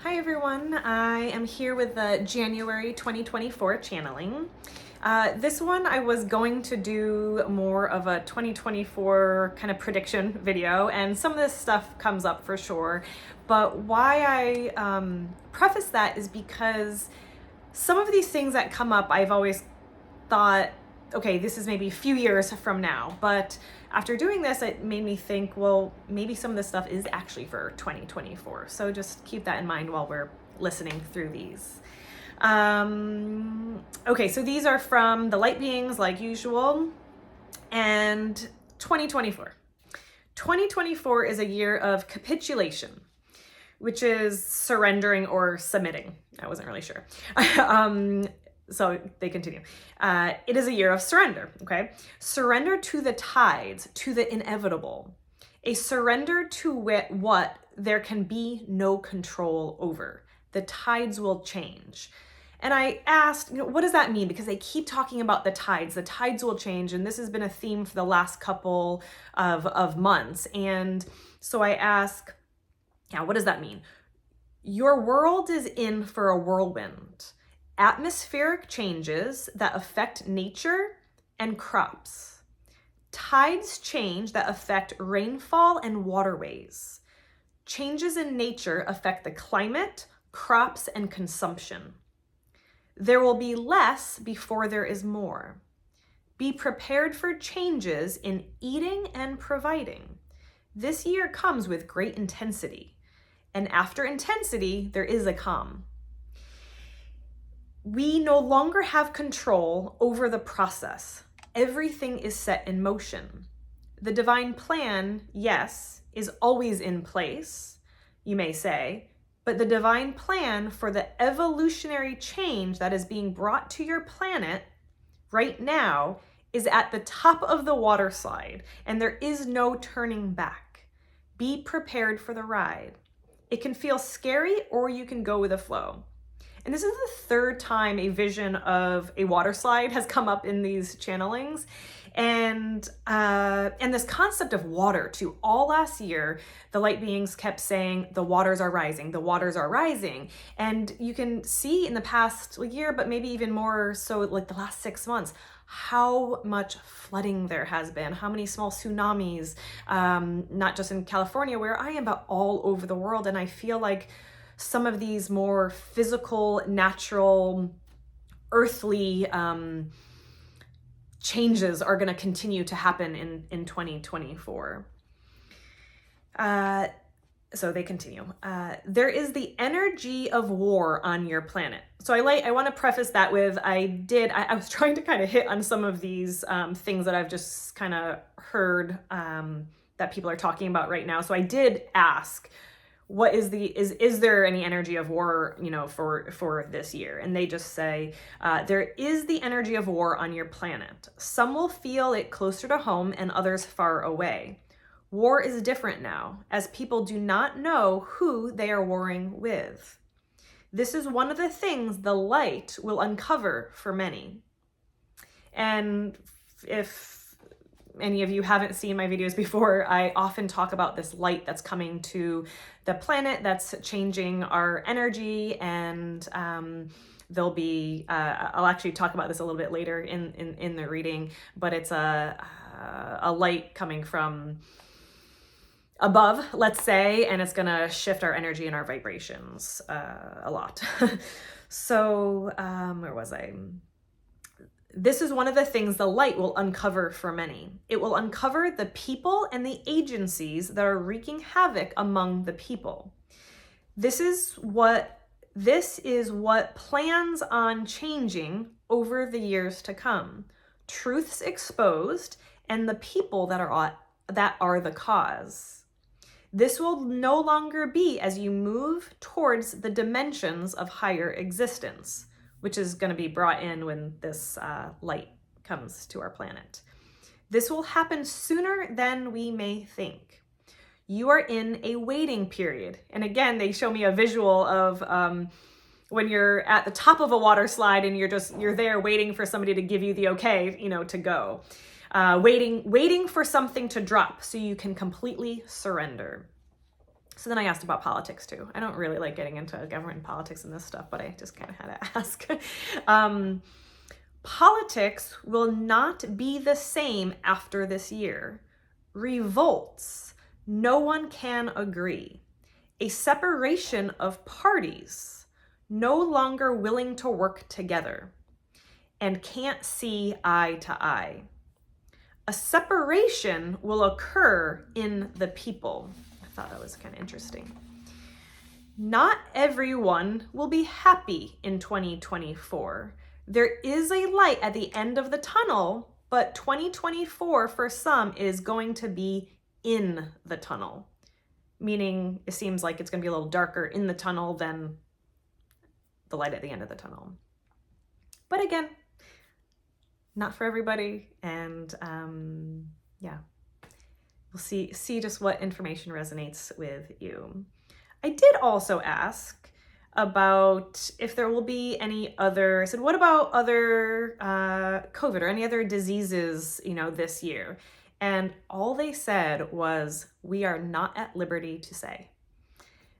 Hi everyone, I am here with the January 2024 channeling. This one I was going to do more of a 2024 kind of prediction video, and some of this stuff comes up for sure, but why I preface that is because some of these things that come up I've always thought, okay, this is maybe a few years from now. But after doing this, it made me think, well, maybe some of this stuff is actually for 2024. So just keep that in mind while we're listening through these. Okay, so these are from the light beings like usual. And 2024. 2024 is a year of capitulation, which is surrendering or submitting. I wasn't really sure. So they continue. It is a year of surrender, okay? Surrender to the tides, to the inevitable. A surrender to what there can be no control over. The tides will change. And I asked, what does that mean? Because they keep talking about the tides. The tides will change. And this has been a theme for the last couple of months. And so I ask, yeah, what does that mean? Your world is in for a whirlwind. Atmospheric changes that affect nature and crops. Tides change that affect rainfall and waterways. Changes in nature affect the climate, crops, and consumption. There will be less before there is more. Be prepared for changes in eating and providing. This year comes with great intensity, and after intensity, there is a calm. We no longer have control over the process. Everything is set in motion. The divine plan, yes, is always in place, you may say, but the divine plan for the evolutionary change that is being brought to your planet right now is at the top of the water slide, and there is no turning back. Be prepared for the ride. It can feel scary, or you can go with the flow. And this is the third time a vision of a water slide has come up in these channelings. And this concept of water too. All last year, the light beings kept saying, the waters are rising, the waters are rising. And you can see in the past year, but maybe even more so like the last 6 months, how much flooding there has been, how many small tsunamis, not just in California where I am, but all over the world. And I feel like some of these more physical, natural, earthly changes are going to continue to happen in 2024. So they continue. There is the energy of war on your planet. So I want to preface that with, I was trying to kind of hit on some of these things that I've just kind of heard that people are talking about right now. So I did ask, what is there any energy of war, for this year? And they just say, there is the energy of war on your planet. Some will feel it closer to home and others far away. War is different now, as people do not know who they are warring with. This is one of the things the light will uncover for many. And if any of you haven't seen my videos before, I often talk about this light that's coming to the planet that's changing our energy, and there'll be, I'll actually talk about this a little bit later in the reading, but it's a light coming from above, let's say, and it's gonna shift our energy and our vibrations a lot. So, where was I? This is one of the things the light will uncover for many. It will uncover the people and the agencies that are wreaking havoc among the people. This is what plans on changing over the years to come. Truths exposed and the people that are the cause. This will no longer be as you move towards the dimensions of higher existence, which is going to be brought in when this light comes to our planet. This will happen sooner than we may think. You are in a waiting period. And again, they show me a visual of when you're at the top of a water slide and you're there waiting for somebody to give you the okay, to go. Waiting for something to drop so you can completely surrender. So then I asked about politics too. I don't really like getting into government and politics and this stuff, but I just kind of had to ask. Politics will not be the same after this year. Revolts. No one can agree. A separation of parties. No longer willing to work together. And can't see eye to eye. A separation will occur in the people. I thought that was kind of interesting. Not everyone will be happy in 2024. There is a light at the end of the tunnel, but 2024 for some is going to be in the tunnel, meaning it seems like it's going to be a little darker in the tunnel than the light at the end of the tunnel. But again, not for everybody, and yeah, we'll see just what information resonates with you. I did also ask about if there will be any other, I said, what about other COVID or any other diseases, this year? And all they said was, we are not at liberty to say.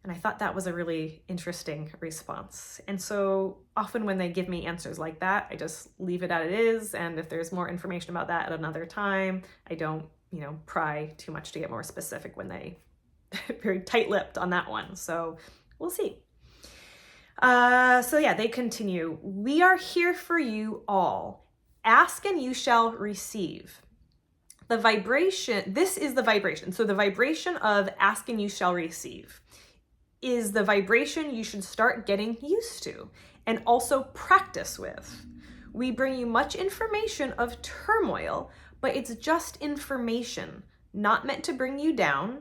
And I thought that was a really interesting response. And so often when they give me answers like that, I just leave it as it is. And if there's more information about that at another time, I don't, pry too much to get more specific when they very tight-lipped on that one. So we'll see. So yeah, they continue. We are here for you all. Ask and you shall receive. The vibration, this is the vibration. So the vibration of ask and you shall receive is the vibration you should start getting used to and also practice with. We bring you much information of turmoil, but it's just information, not meant to bring you down,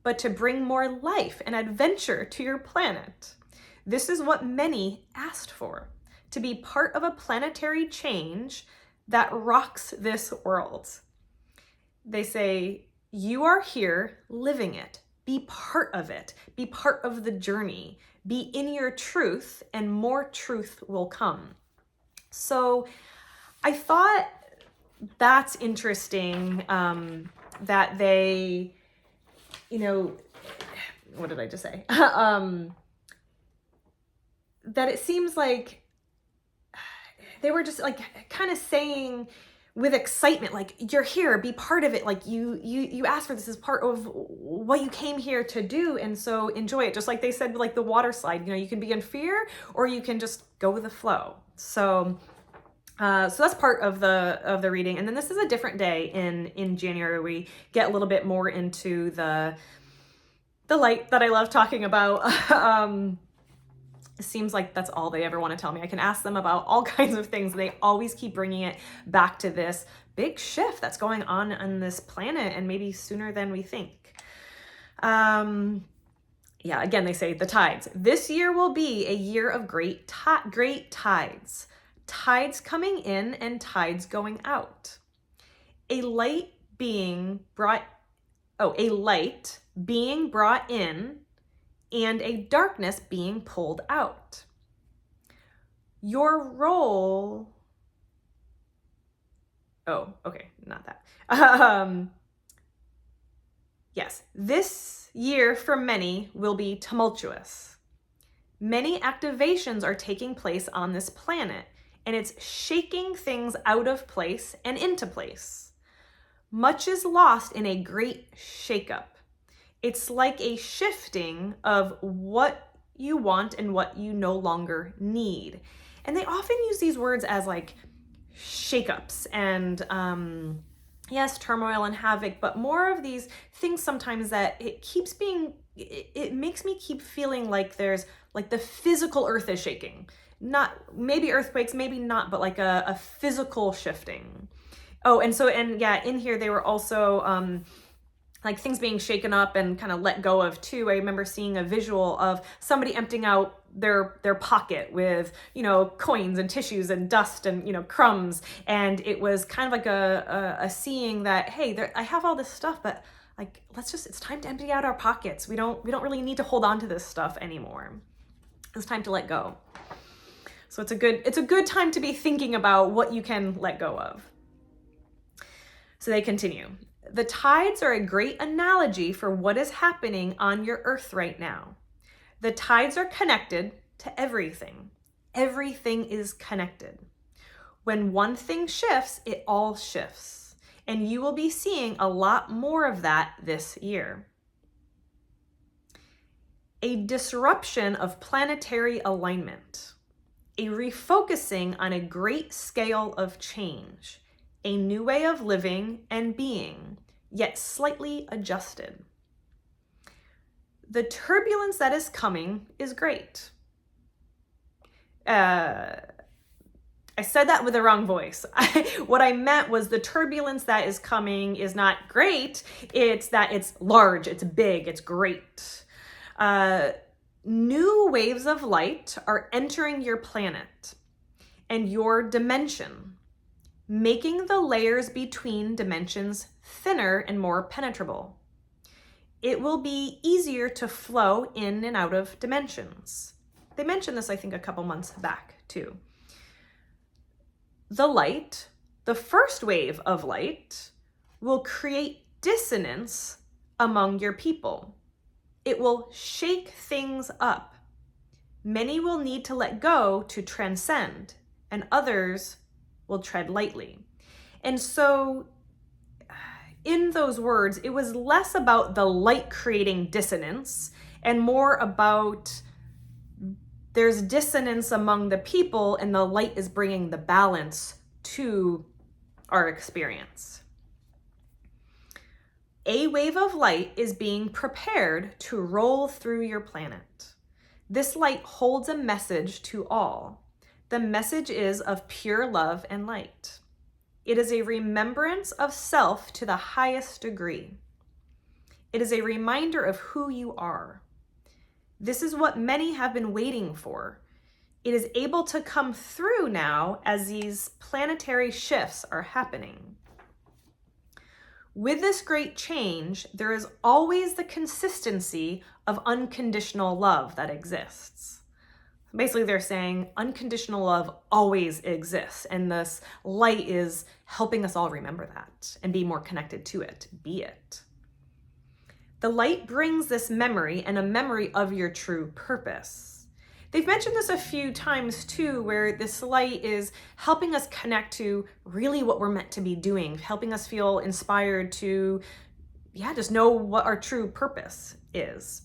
but to bring more life and adventure to your planet. This is what many asked for, to be part of a planetary change that rocks this world. They say, you are here living it. Be part of it. Be part of the journey. Be in your truth, and more truth will come. So I thought that's interesting, that they, what did I just say? That it seems like they were just like kind of saying with excitement, like, you're here, be part of it. Like you asked for this as part of what you came here to do. And so enjoy it. Just like they said, like the water slide, you can be in fear or you can just go with the flow. So that's part of the reading. And then this is a different day in January. We get a little bit more into the light that I love talking about. It seems like that's all they ever want to tell me. I can ask them about all kinds of things. They always keep bringing it back to this big shift that's going on this planet, and maybe sooner than we think. Yeah, again, they say the tides. This year will be a year of great tides. Tides coming in and tides going out. A light being brought in, and a darkness being pulled out. Your role... Oh, okay, not that. Yes, this year for many will be tumultuous. Many activations are taking place on this planet, and it's shaking things out of place and into place. Much is lost in a great shakeup. It's like a shifting of what you want and what you no longer need. And they often use these words as like shakeups and yes, turmoil and havoc, but more of these things sometimes that it makes me keep feeling like there's like the physical earth is shaking. Not maybe earthquakes, maybe not, but like a physical shifting. Oh, and yeah, in here they were also like things being shaken up and kind of let go of too. I remember seeing a visual of somebody emptying out their pocket with, coins and tissues and dust and, crumbs. And it was kind of like a seeing that, hey, I have all this stuff, but like, it's time to empty out our pockets. We don't really need to hold on to this stuff anymore. It's time to let go. So it's a good time to be thinking about what you can let go of. So they continue. The tides are a great analogy for what is happening on your earth right now. The tides are connected to everything. Everything is connected. When one thing shifts, it all shifts. And you will be seeing a lot more of that this year. A disruption of planetary alignment. A refocusing on a great scale of change. A new way of living and being, yet slightly adjusted. The turbulence that is coming is great. I said that with the wrong voice. What I meant was the turbulence that is coming is not great. It's that it's large, it's big, it's great. New waves of light are entering your planet and your dimension, making the layers between dimensions thinner and more penetrable. It will be easier to flow in and out of dimensions. They mentioned this, I think, a couple months back too. The light, the first wave of light, will create dissonance among your people. It will shake things up. Many will need to let go to transcend, and others will tread lightly. And so in those words, it was less about the light creating dissonance and more about there's dissonance among the people and the light is bringing the balance to our experience. A wave of light is being prepared to roll through your planet. This light holds a message to all. The message is of pure love and light. It is a remembrance of self to the highest degree. It is a reminder of who you are. This is what many have been waiting for. It is able to come through now as these planetary shifts are happening. With this great change, there is always the consistency of unconditional love that exists. Basically, they're saying unconditional love always exists, and this light is helping us all remember that and be more connected to it, be it. The light brings this memory and a memory of your true purpose. They've mentioned this a few times too, where this light is helping us connect to really what we're meant to be doing, helping us feel inspired to, just know what our true purpose is.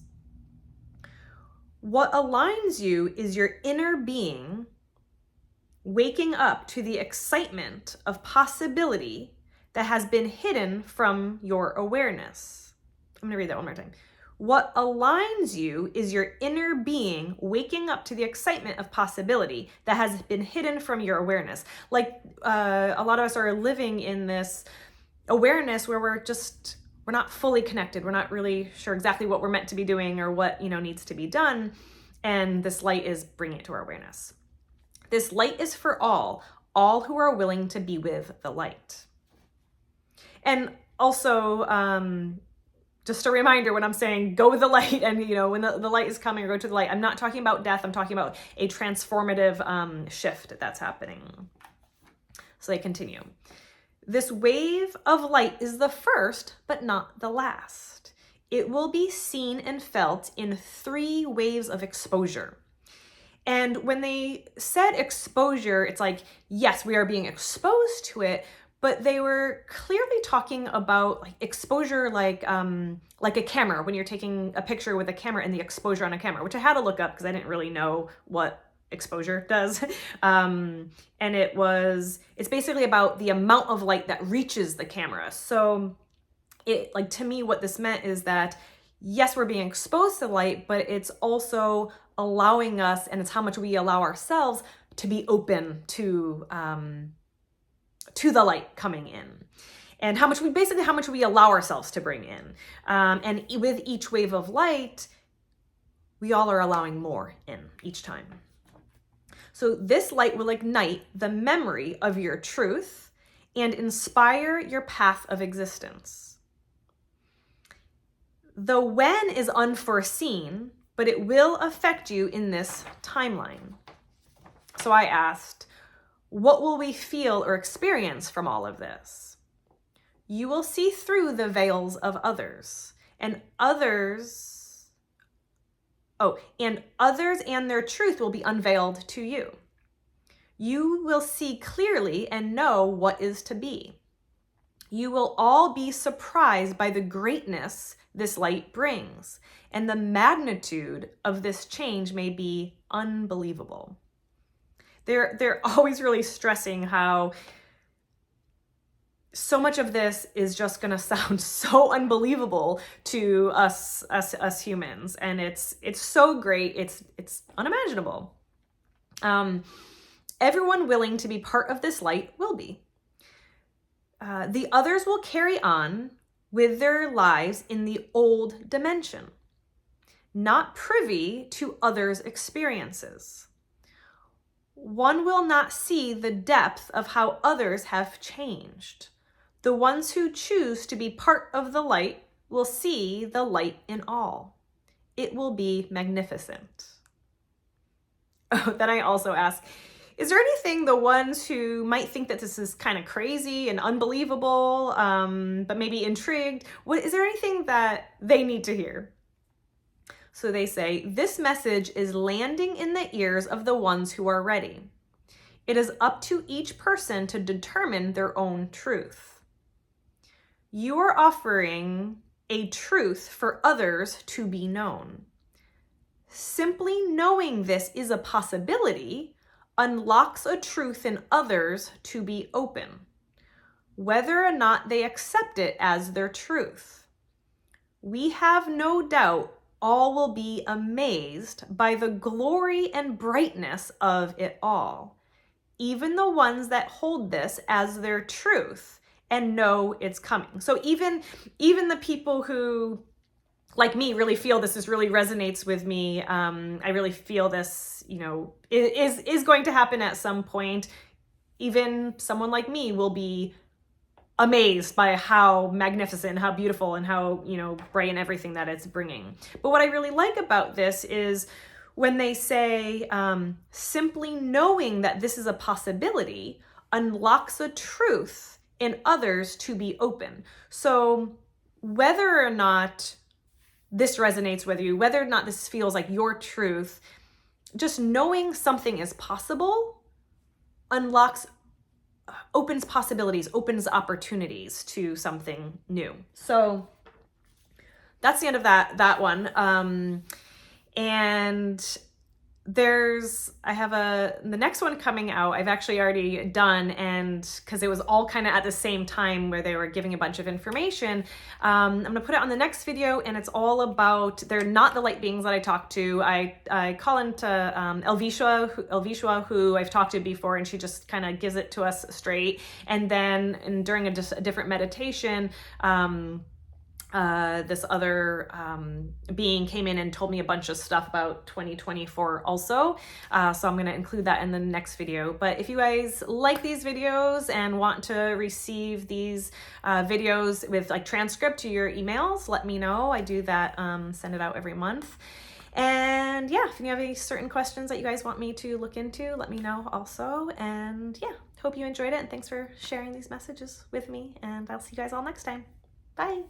What aligns you is your inner being waking up to the excitement of possibility that has been hidden from your awareness. I'm going to read that one more time. What aligns you is your inner being waking up to the excitement of possibility that has been hidden from your awareness. Like a lot of us are living in this awareness where we're not fully connected. We're not really sure exactly what we're meant to be doing or what, needs to be done. And this light is bringing it to our awareness. This light is for all who are willing to be with the light. And also, just a reminder when I'm saying go with the light and, when the light is coming or go to the light, I'm not talking about death. I'm talking about a transformative shift that's happening. So they continue. This wave of light is the first, but not the last. It will be seen and felt in 3 waves of exposure. And when they said exposure, it's like, yes, we are being exposed to it, but they were clearly talking about exposure like a camera, when you're taking a picture with a camera and the exposure on a camera, which I had to look up because I didn't really know what exposure does. And it's basically about the amount of light that reaches the camera. So to me, what this meant is that, yes, we're being exposed to light, but it's also allowing us, and it's how much we allow ourselves to be open to the light coming in, and how much we allow ourselves to bring in. And with each wave of light, we all are allowing more in each time. So this light will ignite the memory of your truth and inspire your path of existence. The when is unforeseen, but it will affect you in this timeline. So I asked, what will we feel or experience from all of this? You will see through the veils of others, and others and their truth will be unveiled to you. You will see clearly and know what is to be. You will all be surprised by the greatness this light brings, and the magnitude of this change may be unbelievable. They're always really stressing how so much of this is just going to sound so unbelievable to us humans, and it's so great, it's unimaginable. Everyone willing to be part of this light will be. The others will carry on with their lives in the old dimension, not privy to others' experiences. One will not see the depth of how others have changed. The ones who choose to be part of the light will see the light in all. It will be magnificent. Oh, then I also ask, is there anything the ones who might think that this is kind of crazy and unbelievable, but maybe intrigued, is there anything that they need to hear? So they say, this message is landing in the ears of the ones who are ready. It is up to each person to determine their own truth. You are offering a truth for others to be known. Simply knowing this is a possibility unlocks a truth in others to be open, whether or not they accept it as their truth. We have no doubt all will be amazed by the glory and brightness of it all, even the ones that hold this as their truth and know it's coming. So even the people who, like me, really feel this really resonates with me. I really feel this, is going to happen at some point. Even someone like me will be amazed by how magnificent, how beautiful, and how, bright and everything that it's bringing. But what I really like about this is when they say, simply knowing that this is a possibility unlocks a truth in others to be open. So whether or not this resonates with you, whether or not this feels like your truth, just knowing something is possible opens possibilities, opens opportunities to something new. So that's the end of that one. And I have the next one coming out, I've actually already done, and because it was all kind of at the same time where they were giving a bunch of information, I'm gonna put it on the next video, and it's all about, they're not the light beings that I talked to. I call into Elvishua, who I've talked to before, and she just kind of gives it to us straight. And then during a different meditation, this other being came in and told me a bunch of stuff about 2024 also. So I'm going to include that in the next video. But if you guys like these videos and want to receive these videos with like transcript to your emails, let me know. I do that, send it out every month. And yeah, if you have any certain questions that you guys want me to look into, let me know also. And yeah, hope you enjoyed it. And thanks for sharing these messages with me. And I'll see you guys all next time. Bye.